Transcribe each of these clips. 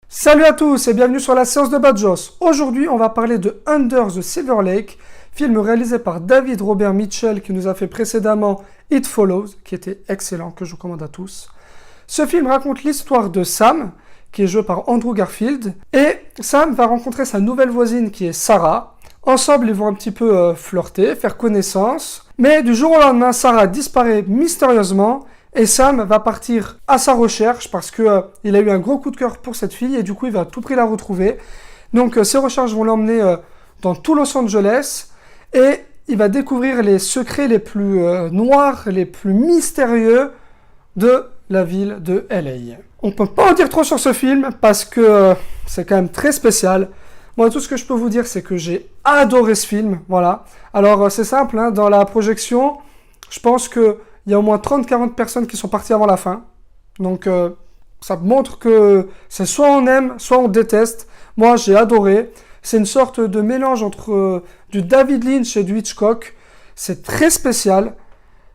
Salut à tous et bienvenue sur la séance de Badjos. Aujourd'hui, on va parler de Under the Silver Lake, film réalisé par David Robert Mitchell qui nous a fait précédemment It Follows, qui était excellent, que je recommande à tous. Ce film raconte l'histoire de Sam, qui est joué par Andrew Garfield, et Sam va rencontrer sa nouvelle voisine qui est Sarah. Ensemble, ils vont un petit peu flirter, faire connaissance, mais du jour au lendemain, Sarah disparaît mystérieusement. Et Sam va partir à sa recherche parce qu'il a eu un gros coup de cœur pour cette fille et du coup il va à tout prix la retrouver. Donc ses recherches vont l'emmener dans tout Los Angeles et il va découvrir les secrets les plus noirs, les plus mystérieux de la ville de LA. On ne peut pas en dire trop sur ce film parce que c'est quand même très spécial. Moi tout ce que je peux vous dire c'est que j'ai adoré ce film. Voilà. Alors c'est simple, hein, dans la projection, je pense que il y a au moins 30-40 personnes qui sont parties avant la fin. Donc, ça montre que c'est soit on aime, soit on déteste. Moi, j'ai adoré. C'est une sorte de mélange entre du David Lynch et du Hitchcock. C'est très spécial.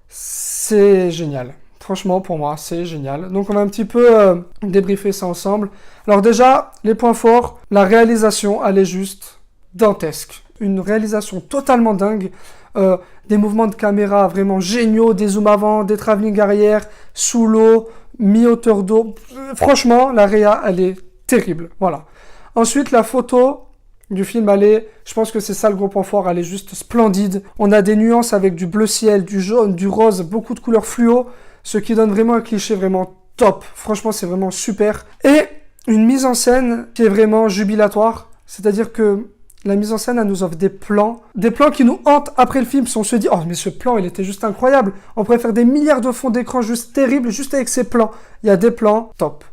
C'est génial. Franchement, pour moi, c'est génial. Donc, on va un petit peu débriefer ça ensemble. Alors déjà, les points forts. La réalisation, elle est juste dantesque. Une réalisation totalement dingue. Des mouvements de caméra vraiment géniaux, des zooms avant, des travelling arrière, sous l'eau, mi-hauteur d'eau. Franchement, la réa, elle est terrible. Voilà. Ensuite, la photo du film, je pense que c'est ça le gros point fort, elle est juste splendide. On a des nuances avec du bleu ciel, du jaune, du rose, beaucoup de couleurs fluo, ce qui donne vraiment un cliché vraiment top. Franchement, c'est vraiment super. Et une mise en scène qui est vraiment jubilatoire, c'est-à-dire que la mise en scène, elle nous offre des plans qui nous hantent après le film. Si on se dit, oh mais ce plan, il était juste incroyable. On pourrait faire des milliards de fonds d'écran juste terribles, juste avec ces plans. Il y a des plans top.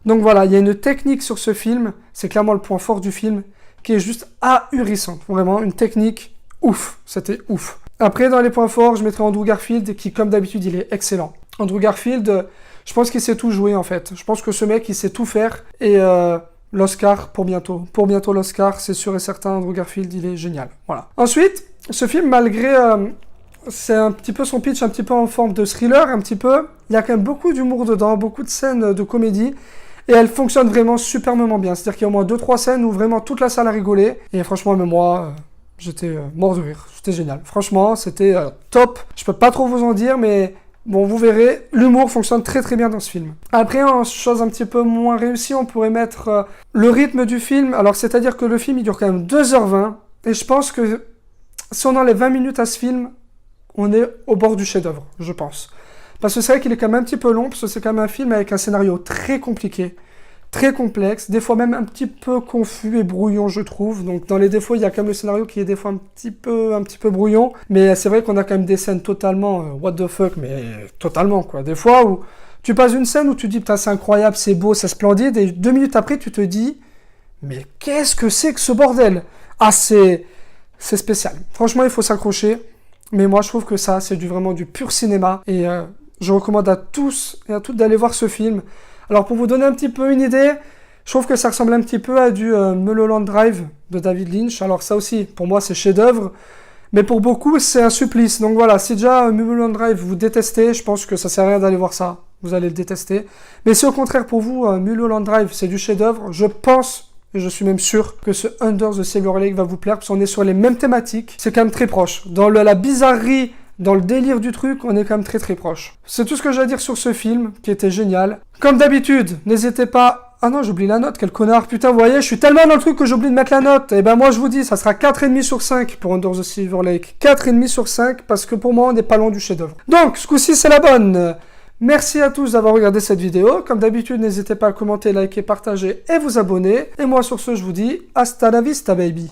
Donc voilà, il y a une technique sur ce film, c'est clairement le point fort du film, qui est juste ahurissante. Vraiment, une technique ouf, c'était ouf. Après, dans les points forts, je mettrai Andrew Garfield, qui comme d'habitude, il est excellent. Andrew Garfield, je pense qu'il sait tout jouer en fait. Je pense que ce mec, il sait tout faire. Et l'Oscar pour bientôt. Pour bientôt l'Oscar, c'est sûr et certain, Andrew Garfield, il est génial. Voilà. Ensuite, ce film, malgré... c'est un petit peu son pitch, un petit peu en forme de thriller, un petit peu... Il y a quand même beaucoup d'humour dedans, beaucoup de scènes de comédie. Et elle fonctionne vraiment superbement bien. C'est-à-dire qu'il y a au moins 2-3 scènes où vraiment toute la salle a rigolé. Et franchement, même moi, j'étais mort de rire. C'était génial. Franchement, c'était top. Je peux pas trop vous en dire, mais... Bon, vous verrez, l'humour fonctionne très très bien dans ce film. Après, en chose un petit peu moins réussie, on pourrait mettre le rythme du film. Alors, c'est-à-dire que le film, il dure quand même 2h20. Et je pense que si on enlève 20 minutes à ce film, on est au bord du chef-d'œuvre, je pense. Parce que c'est vrai qu'il est quand même un petit peu long, parce que c'est quand même un film avec un scénario très compliqué, très complexe, des fois même un petit peu confus et brouillon, je trouve. Donc dans les défauts, il y a quand même le scénario qui est des fois un petit peu brouillon. Mais c'est vrai qu'on a quand même des scènes totalement what the fuck, mais totalement quoi. Des fois où tu passes une scène où tu te dis putain c'est incroyable, c'est beau, c'est splendide, et 2 minutes après tu te dis mais qu'est-ce que c'est que ce bordel? Ah c'est spécial. Franchement il faut s'accrocher. Mais moi je trouve que ça c'est vraiment du pur cinéma et je recommande à tous et à toutes d'aller voir ce film. Alors pour vous donner un petit peu une idée, je trouve que ça ressemble un petit peu à du Mulholland Drive de David Lynch. Alors ça aussi, pour moi c'est chef-d'œuvre, mais pour beaucoup c'est un supplice. Donc voilà, si déjà Mulholland Drive vous détestez, je pense que ça sert à rien d'aller voir ça. Vous allez le détester. Mais si au contraire pour vous Mulholland Drive c'est du chef-d'œuvre, je pense et je suis même sûr que ce Under the Silver Lake va vous plaire parce qu'on est sur les mêmes thématiques. C'est quand même très proche. Dans la bizarrerie, dans le délire du truc, on est quand même très très proche. C'est tout ce que j'ai à dire sur ce film, qui était génial. Comme d'habitude, n'hésitez pas... Ah non, j'oublie la note, quel connard. Putain, vous voyez, je suis tellement dans le truc que j'oublie de mettre la note. Et ben moi, je vous dis, ça sera 4,5 sur 5 pour Under the Silver Lake. 4,5 sur 5, parce que pour moi, on n'est pas loin du chef-d'œuvre. Donc, ce coup-ci, c'est la bonne. Merci à tous d'avoir regardé cette vidéo. Comme d'habitude, n'hésitez pas à commenter, liker, partager et vous abonner. Et moi, sur ce, je vous dis, hasta la vista, baby.